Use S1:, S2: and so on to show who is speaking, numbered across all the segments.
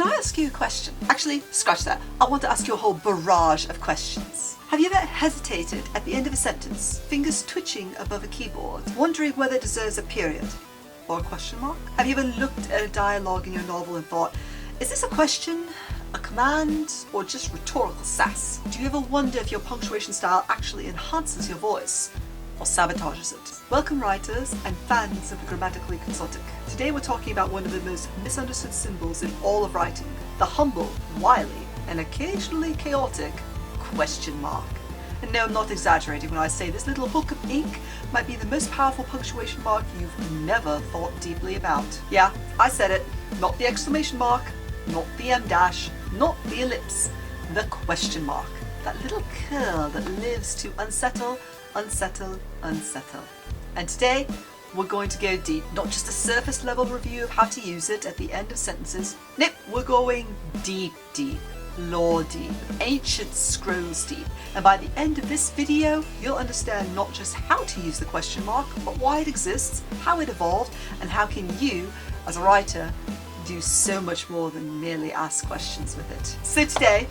S1: Can I ask you a question? Actually, scratch that. I want to ask you a whole barrage of questions. Have you ever hesitated at the end of a sentence, fingers twitching above a keyboard, wondering whether it deserves a period or a question mark? Have you ever looked at a dialogue in your novel and thought, is this a question, a command, or just rhetorical sass? Do you ever wonder if your punctuation style actually enhances your voice or sabotages it? Welcome writers and fans of the grammatically quixotic. Today we're talking about one of the most misunderstood symbols in all of writing, the humble, wily, and occasionally chaotic question mark. And no, I'm not exaggerating when I say this little hook of ink might be the most powerful punctuation mark you've never thought deeply about. Yeah, I said it, not the exclamation mark, not the M dash, not the ellipse, the question mark. That little curl that lives to unsettle, unsettle, unsettle. And today, we're going to go deep, not just a surface level review of how to use it at the end of sentences. Nope, we're going deep, deep, lore deep, ancient scrolls deep. And by the end of this video, you'll understand not just how to use the question mark, but why it exists, how it evolved, and how can you, as a writer, do so much more than merely ask questions with it. So today,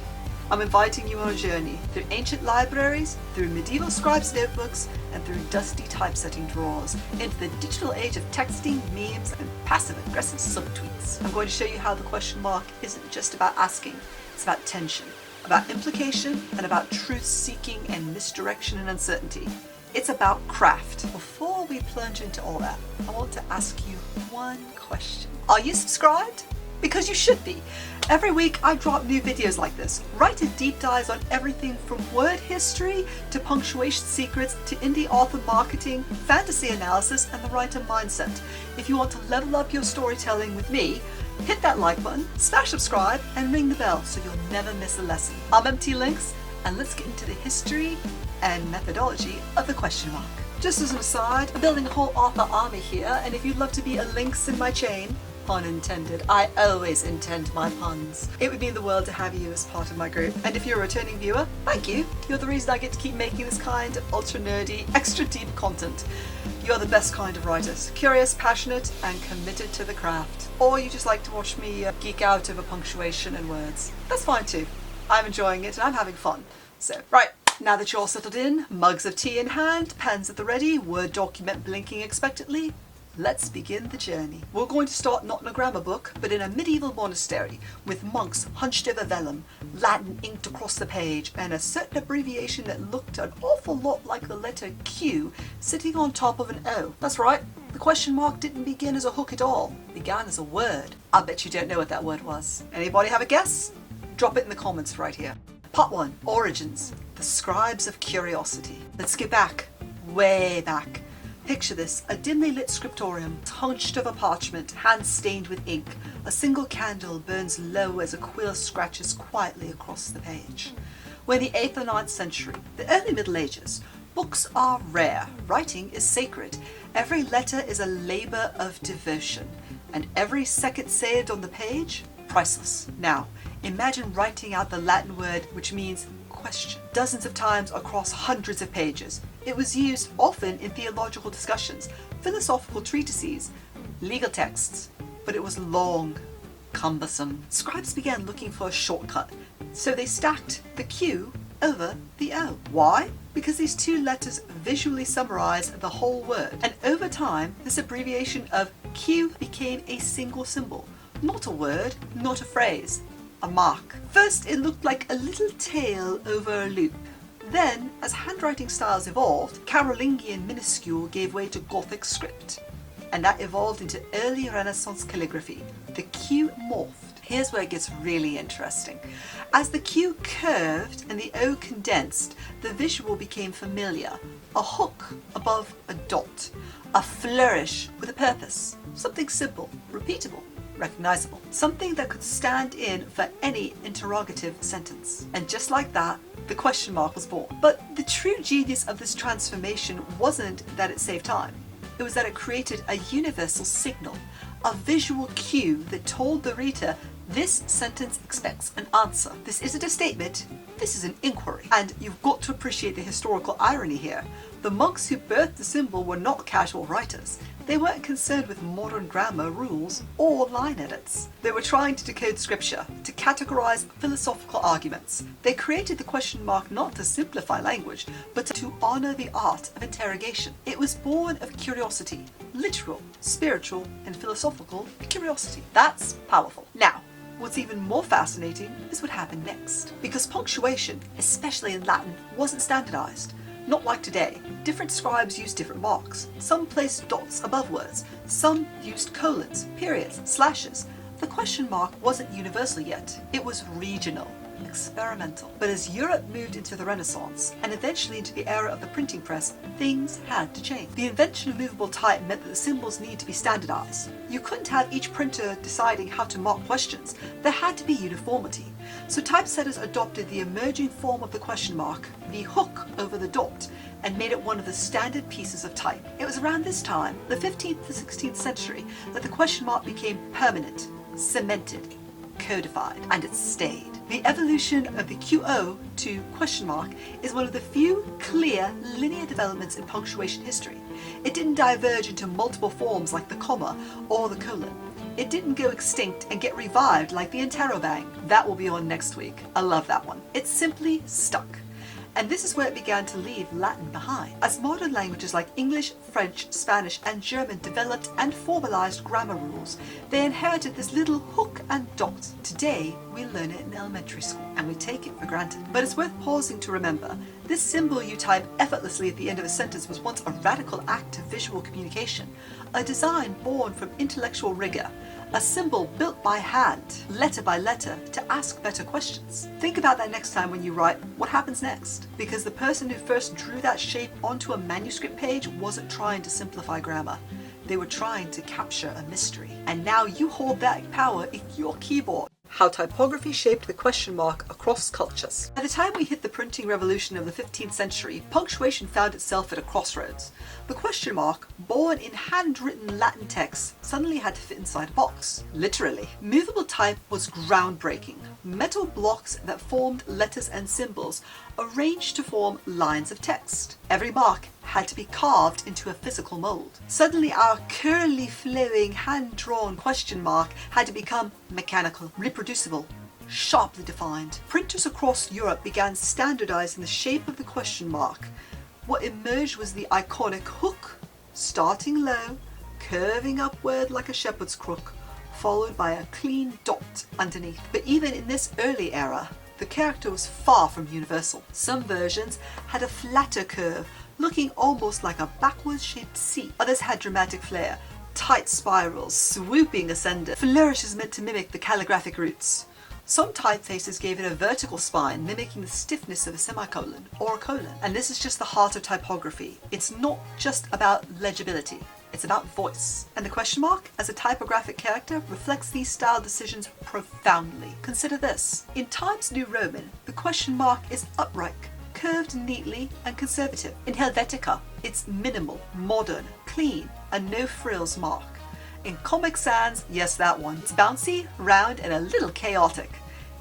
S1: I'm inviting you on a journey through ancient libraries, through medieval scribes' notebooks, and through dusty typesetting drawers into the digital age of texting, memes, and passive-aggressive subtweets. I'm going to show you how the question mark isn't just about asking, it's about tension, about implication, and about truth-seeking and misdirection and uncertainty. It's about craft. Before we plunge into all that, I want to ask you one question. Are you subscribed? Because you should be. Every week I drop new videos like this, writer deep dives on everything from word history to punctuation secrets to indie author marketing, fantasy analysis, and the writer mindset. If you want to level up your storytelling with me, hit that like button, smash subscribe, and ring the bell so you'll never miss a lesson. I'm MT Lynx, and let's get into the history and methodology of the question mark. Just as an aside, I'm building a whole author army here, and if you'd love to be a lynx in my chain, pun intended, I always intend my puns, it would mean the world to have you as part of my group. And if you're a returning viewer, thank you. You're the reason I get to keep making this kind of ultra nerdy, extra deep content. You're the best kind of writers, curious, passionate, and committed to the craft. Or you just like to watch me geek out over punctuation and words. That's fine too. I'm enjoying it and I'm having fun. So, right. Now that you're all settled in, mugs of tea in hand, pens at the ready, Word document blinking expectantly, let's begin the journey. We're going to start not in a grammar book, but in a medieval monastery, with monks hunched over vellum, Latin inked across the page, and a certain abbreviation that looked an awful lot like the letter Q sitting on top of an O. That's right, the question mark didn't begin as a hook at all. It began as a word. I bet you don't know what that word was. Anybody have a guess? Drop it in the comments right here. Part 1. Origins. The scribes of curiosity. Let's get back, way back. Picture this, a dimly lit scriptorium, hunched over parchment, hands stained with ink. A single candle burns low as a quill scratches quietly across the page. We're in the 8th or 9th century, the early Middle Ages. Books are rare, writing is sacred. Every letter is a labour of devotion, and every second saved on the page, priceless. Now, imagine writing out the Latin word which means question, dozens of times across hundreds of pages. It was used often in theological discussions, philosophical treatises, legal texts, but it was long, cumbersome. Scribes began looking for a shortcut, so they stacked the Q over the O. Why? Because these two letters visually summarize the whole word, and over time, this abbreviation of Q became a single symbol, not a word, not a phrase, a mark. First, it looked like a little tail over a loop. Then, as handwriting styles evolved, Carolingian minuscule gave way to Gothic script, and that evolved into early Renaissance calligraphy. The Q morphed. Here's where it gets really interesting. As the Q curved and the O condensed, the visual became familiar. A hook above a dot, a flourish with a purpose, something simple, repeatable, recognizable, something that could stand in for any interrogative sentence. And just like that, the question mark was born. But the true genius of this transformation wasn't that it saved time. It was that it created a universal signal, a visual cue that told the reader this sentence expects an answer. This isn't a statement, this is an inquiry. And you've got to appreciate the historical irony here. The monks who birthed the symbol were not casual writers. They weren't concerned with modern grammar rules or line edits. They were trying to decode scripture, to categorize philosophical arguments. They created the question mark not to simplify language, but to honor the art of interrogation. It was born of curiosity, literal, spiritual, and philosophical curiosity. That's powerful. Now, what's even more fascinating is what happened next. Because punctuation, especially in Latin, wasn't standardized. Not like today. Different scribes used different marks. Some placed dots above words. Some used colons, periods, slashes. The question mark wasn't universal yet. It was regional, experimental. But as Europe moved into the Renaissance, and eventually into the era of the printing press, things had to change. The invention of movable type meant that the symbols needed to be standardized. You couldn't have each printer deciding how to mark questions. There had to be uniformity. So typesetters adopted the emerging form of the question mark, the hook over the dot, and made it one of the standard pieces of type. It was around this time, the 15th to 16th century, that the question mark became permanent, cemented, codified, and it stayed. The evolution of the QO to question mark is one of the few clear linear developments in punctuation history. It didn't diverge into multiple forms like the comma or the colon. It didn't go extinct and get revived like the interrobang. That will be on next week. I love that one. It simply stuck. And this is where it began to leave Latin behind. As modern languages like English, French, Spanish, and German developed and formalized grammar rules, they inherited this little hook and dot. Today, we learn it in elementary school, and we take it for granted. But it's worth pausing to remember, this symbol you type effortlessly at the end of a sentence was once a radical act of visual communication, a design born from intellectual rigor, a symbol built by hand, letter by letter, to ask better questions. Think about that next time when you write, what happens next? Because the person who first drew that shape onto a manuscript page wasn't trying to simplify grammar. They were trying to capture a mystery. And now you hold that power in your keyboard. How typography shaped the question mark across cultures. By the time we hit the printing revolution of the 15th century, punctuation found itself at a crossroads. The question mark, born in handwritten Latin texts, suddenly had to fit inside a box. Literally. Movable type was groundbreaking. Metal blocks that formed letters and symbols arranged to form lines of text. Every mark had to be carved into a physical mold. Suddenly our curly flowing hand-drawn question mark had to become mechanical, reproducible, sharply defined. Printers across Europe began standardizing the shape of the question mark. What emerged was the iconic hook, starting low, curving upward like a shepherd's crook, followed by a clean dot underneath. But even in this early era, the character was far from universal. Some versions had a flatter curve, looking almost like a backwards shaped C. Others had dramatic flair, tight spirals, swooping ascendant, flourishes meant to mimic the calligraphic roots. Some typefaces gave it a vertical spine, mimicking the stiffness of a semicolon or a colon. And this is just the heart of typography. It's not just about legibility. It's about voice. And the question mark, as a typographic character, reflects these style decisions profoundly. Consider this. In Times New Roman, the question mark is upright, curved neatly and conservative. In Helvetica, it's minimal, modern, clean, and no frills mark. In Comic Sans, yes, that one, it's bouncy, round, and a little chaotic.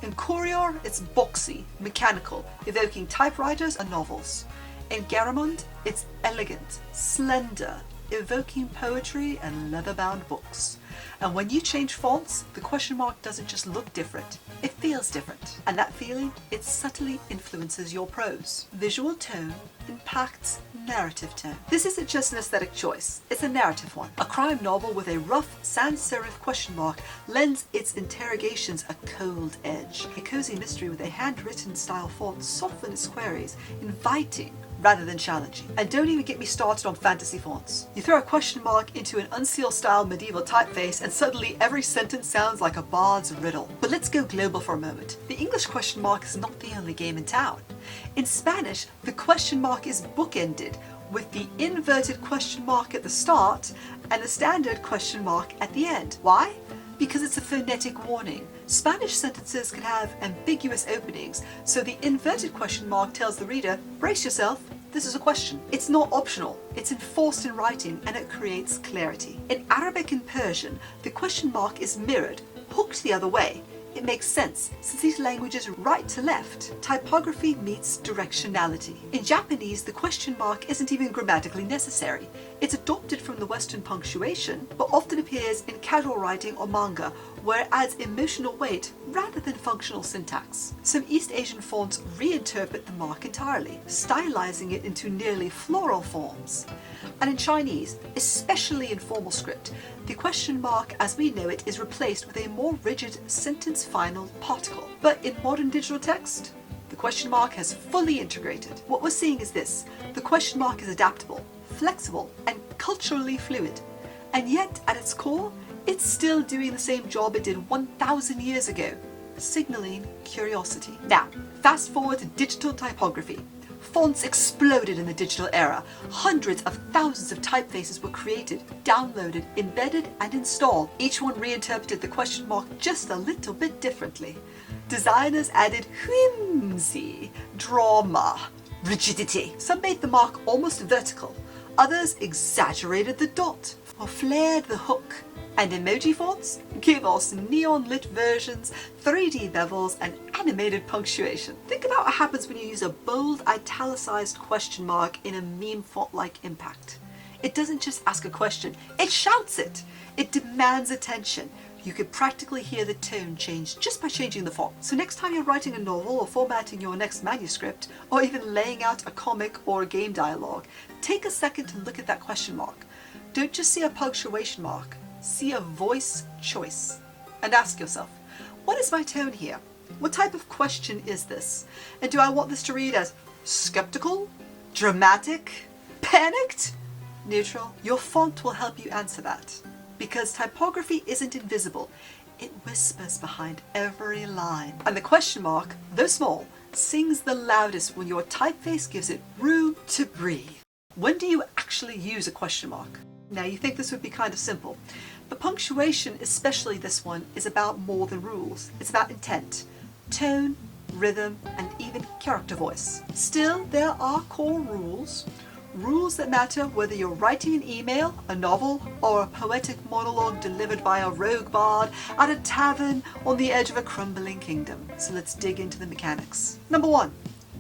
S1: In Courier, it's boxy, mechanical, evoking typewriters and novels. In Garamond, it's elegant, slender, evoking poetry and leather-bound books. And when you change fonts, the question mark doesn't just look different, it feels different. And that feeling, it subtly influences your prose. Visual tone impacts narrative tone. This isn't just an aesthetic choice, it's a narrative one. A crime novel with a rough sans serif question mark lends its interrogations a cold edge. A cozy mystery with a handwritten style font softens its queries, inviting rather than challenging. And don't even get me started on fantasy fonts. You throw a question mark into an unsealed style medieval typeface and suddenly every sentence sounds like a bard's riddle. But let's go global for a moment. The English question mark is not the only game in town. In Spanish, the question mark is bookended with the inverted question mark at the start and the standard question mark at the end. Why? Because it's a phonetic warning. Spanish sentences can have ambiguous openings, so the inverted question mark tells the reader, brace yourself, This is a question. It's not optional. It's enforced in writing and it creates clarity. In Arabic and Persian, the question mark is mirrored, hooked the other way. It makes sense since these languages right to left. Typography meets directionality. In Japanese, the question mark isn't even grammatically necessary. It's adopted from the Western punctuation, but often appears in casual writing or manga, where it adds emotional weight rather than functional syntax. Some East Asian fonts reinterpret the mark entirely, stylizing it into nearly floral forms. And in Chinese, especially in formal script, the question mark as we know it is replaced with a more rigid sentence final particle. But in modern digital text, the question mark has fully integrated. What we're seeing is this: the question mark is adaptable, flexible, and culturally fluid. And yet, at its core, it's still doing the same job it did 1,000 years ago, signaling curiosity. Now, fast forward to digital typography. Fonts exploded in the digital era. Hundreds of thousands of typefaces were created, downloaded, embedded, and installed. Each one reinterpreted the question mark just a little bit differently. Designers added whimsy, drama, rigidity. Some made the mark almost vertical. Others exaggerated the dot or flared the hook. And emoji fonts give us neon-lit versions, 3D bevels, and animated punctuation. Think about what happens when you use a bold, italicized question mark in a meme font-like impact. It doesn't just ask a question, it shouts it. It demands attention. You could practically hear the tone change just by changing the font. So next time you're writing a novel or formatting your next manuscript, or even laying out a comic or a game dialogue, take a second to look at that question mark. Don't just see a punctuation mark. See a voice choice and ask yourself, what is my tone here? What type of question is this? And do I want this to read as skeptical, dramatic, panicked, neutral? Your font will help you answer that, because typography isn't invisible. It whispers behind every line. And the question mark, though small, sings the loudest when your typeface gives it room to breathe. When do you actually use a question mark? Now, you think this would be kind of simple, but punctuation, especially this one, is about more than rules. It's about intent, tone, rhythm, and even character voice. Still, there are core rules. Rules that matter whether you're writing an email, a novel, or a poetic monologue delivered by a rogue bard at a tavern on the edge of a crumbling kingdom. So let's dig into the mechanics. Number 1,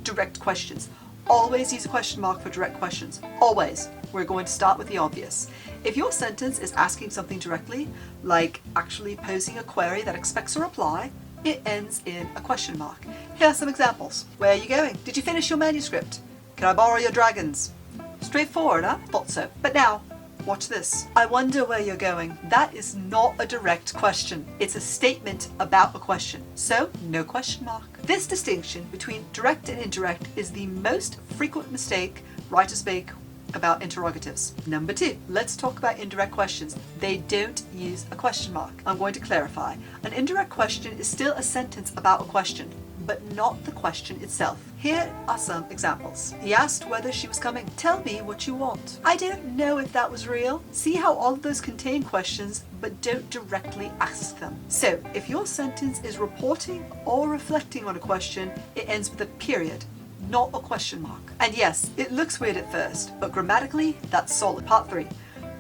S1: direct questions. Always use a question mark for direct questions. Always. We're going to start with the obvious. If your sentence is asking something directly, like actually posing a query that expects a reply, it ends in a question mark. Here are some examples. Where are you going? Did you finish your manuscript? Can I borrow your dragons? Straightforward, huh? Thought so. But now, watch this. I wonder where you're going. That is not a direct question. It's a statement about a question. So, no question mark. This distinction between direct and indirect is the most frequent mistake writers make about interrogatives. Number 2, let's talk about indirect questions. They don't use a question mark. I'm going to clarify. An indirect question is still a sentence about a question, but not the question itself. Here are some examples. He asked whether she was coming. Tell me what you want. I don't know if that was real. See how all of those contain questions, but don't directly ask them. So, if your sentence is reporting or reflecting on a question, it ends with a period, not a question mark. And yes, it looks weird at first, but grammatically, that's solid. Part 3,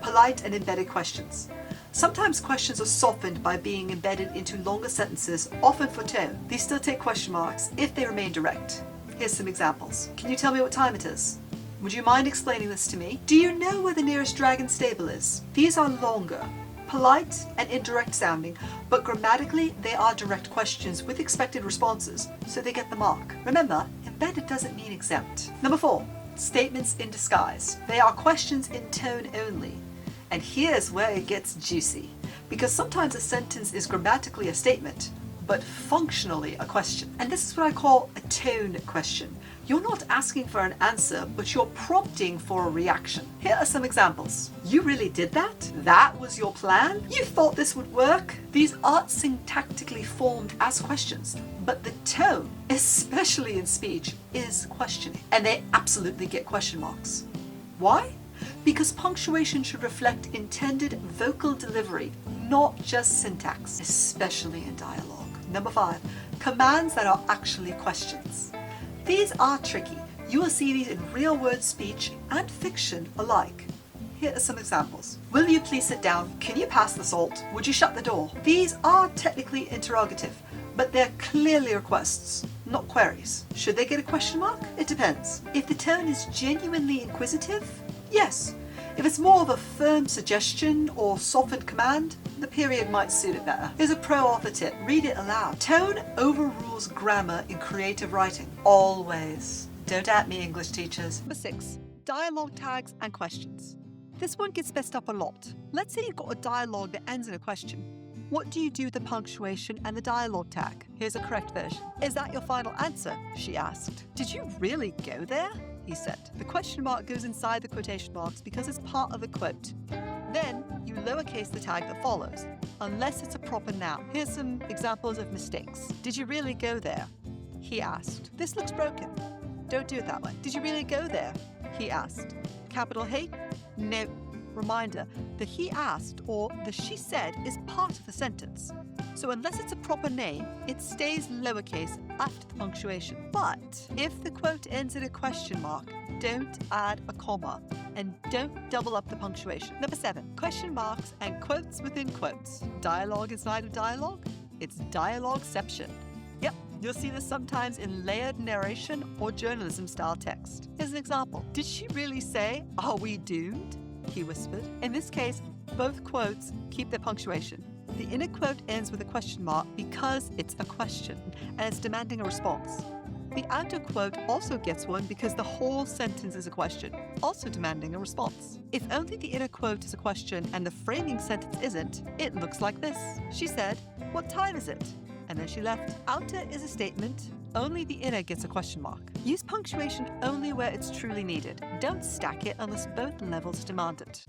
S1: polite and embedded questions. Sometimes questions are softened by being embedded into longer sentences, often for tone. These still take question marks if they remain direct. Here's some examples. Can you tell me what time it is? Would you mind explaining this to me? Do you know where the nearest dragon stable is? These are longer, polite and indirect sounding, but grammatically they are direct questions with expected responses, so they get the mark. Remember, embedded doesn't mean exempt. Number 4, statements in disguise. They are questions in tone only. And here's where it gets juicy, because sometimes a sentence is grammatically a statement, but functionally a question. And this is what I call a tone question. You're not asking for an answer, but you're prompting for a reaction. Here are some examples. You really did that? That was your plan? You thought this would work? These aren't syntactically formed as questions, but the tone, especially in speech, is questioning. And they absolutely get question marks. Why? Because punctuation should reflect intended vocal delivery, not just syntax, especially in dialogue. Number 5, commands that are actually questions. These are tricky. You will see these in real-word speech and fiction alike. Here are some examples. Will you please sit down? Can you pass the salt? Would you shut the door? These are technically interrogative, but they're clearly requests, not queries. Should they get a question mark? It depends. If the tone is genuinely inquisitive, yes. If it's more of a firm suggestion or softened command, the period might suit it better. Here's a pro author tip. Read it aloud. Tone overrules grammar in creative writing. Always. Don't at me, English teachers. Number 6. Dialogue tags and questions. This one gets messed up a lot. Let's say you've got a dialogue that ends in a question. What do you do with the punctuation and the dialogue tag? Here's a correct version. Is that your final answer? She asked. Did you really go there? He said. The question mark goes inside the quotation marks because it's part of the quote. Then you lowercase the tag that follows, unless it's a proper noun. Here's some examples of mistakes. Did you really go there? He asked. This looks broken. Don't do it that way. Did you really go there? He asked. Capital H? No. Reminder, the he asked or the she said is part of the sentence. So unless it's a proper name, it stays lowercase after the punctuation. But if the quote ends in a question mark, don't add a comma and don't double up the punctuation. Number 7, question marks and quotes within quotes. Dialogue inside of dialogue? It's dialogueception. Yep, you'll see this sometimes in layered narration or journalism style text. Here's an example. Did she really say, "Are we doomed?" He whispered. In this case, both quotes keep their punctuation. The inner quote ends with a question mark because it's a question and it's demanding a response. The outer quote also gets one because the whole sentence is a question, also demanding a response. If only the inner quote is a question and the framing sentence isn't, it looks like this. She said, "What time is it?" And then she left. Outer is a statement. Only the inner gets a question mark. Use punctuation only where it's truly needed. Don't stack it unless both levels demand it.